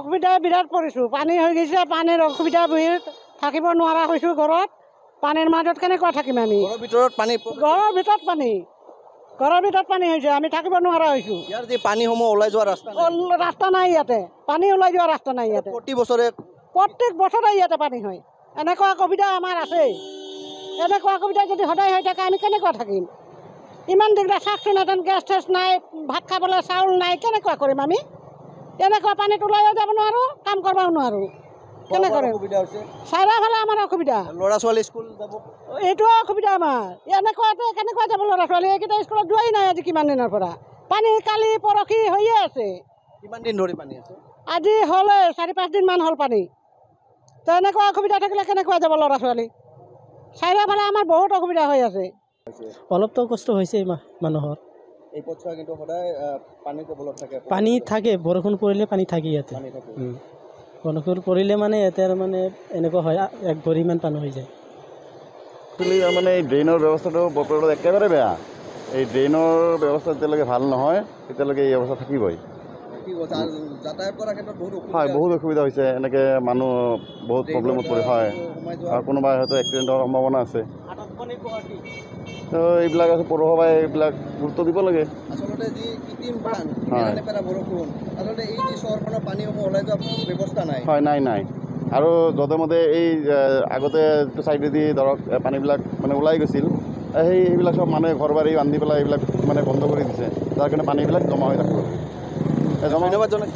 অসুবিধা বিৰাট পৰিছোঁ। পানী হৈ গৈছে, পানীৰ অসুবিধা থাকিব নোৱাৰা হৈছোঁ ঘৰত। পানীৰ মাজত কেনেকুৱা থাকিম আমি? ঘৰৰ ভিতৰত পানী ঘৰৰ ভিতৰত পানী হৈছে, আমি থাকিব নোৱাৰা হৈছোঁ। ইয়াৰ যি পানীসমূহ ওলাই যোৱা ৰাস্তা নাই ইয়াতে, পানী ওলাই যোৱা ৰাস্তা নাই ইয়াতে। প্ৰত্যেক বছৰে ইয়াতে পানী হয়। এনেকুৱা অসুবিধা আমাৰ আছে। এনেকুৱা অসুবিধা যদি সদায় হৈ থাকে আমি কেনেকুৱা থাকিম? ইমান দিগদাৰ, চাওকচোন এজন গেছ চেছ নাই, ভাত খাবলৈ চাউল নাই, কেনেকুৱা কৰিম আমি? এনেকুৱা পানীত ওলাইও যাব নোৱাৰোঁ, কাম কৰিবও নোৱাৰোঁ। কেনেকৈ চাৰিওফালে আমাৰ অসুবিধা। ল'ৰা ছোৱালী স্কুল যাব, এইটোৱে অসুবিধা আমাৰ। এনেকুৱাতে কেনেকুৱা যাব ল'ৰা ছোৱালী? এইকেইটা স্কুলত যোৱাই নাই আজি কিমান দিনৰ পৰা। পানী কালি পৰহি হৈয়ে আছে। কিমান দিন ধৰি পানী আছে? আজি হ'লে 4-5 দিনমান হ'ল পানী। তো এনেকুৱা অসুবিধা থাকিলে কেনেকুৱা যাব ল'ৰা ছোৱালী? চাৰিওফালে আমাৰ বহুত অসুবিধা হৈ আছে। অলপতো কষ্ট হৈছে মানুহৰ। এই পথছোৱা কিন্তু সদায় পানীৰ কবলত থাকে। পানী থাকে, বৰষুণ পৰিলে পানী থাকে ইয়াতে। বৰষুণ পৰিলে মানে ইয়াতে মানে এনেকুৱা হয়, 1 ভৰিমান পানী হৈ যায়। একচুৱেলি মানে এই ড্ৰেইনৰ ব্যৱস্থাটো বতৰত একেবাৰে বেয়া। এই ড্ৰেইনৰ ব্যৱস্থা যেতিয়ালৈকে ভাল নহয় তেতিয়ালৈকে এই অৱস্থা থাকিবই। যাতায়াত কৰাৰ ক্ষেত্ৰত হয়, বহুত অসুবিধা হৈছে। এনেকৈ মানুহ বহুত প্ৰব্লেমত পৰে। হয়, আৰু কোনোবা হয়তো এক্সিডেণ্ট হোৱাৰ সম্ভাৱনা আছে। তো এইবিলাক আছে, পৌৰসভাই এইবিলাক গুৰুত্ব দিব লাগে। আচলতে যি কৃত্ৰিম বান, নেপেৰা বৰষুণ, আচলতে এই যি চহৰখনৰ পানীসমূহ ওলাই যোৱা ব্যৱস্থা নাই। হয়, নাই। আৰু যধে মধে এই আগতে যিটো চাইডেদি ধৰক পানীবিলাক মানে ওলাই গৈছিল, সেইবিলাক চব মানুহে ঘৰ বাৰী বান্ধি পেলাই এইবিলাক মানে বন্ধ কৰি দিছে, যাৰ কাৰণে পানীবিলাক জমা হৈ থাকিব। ধন্যবাদ জনাই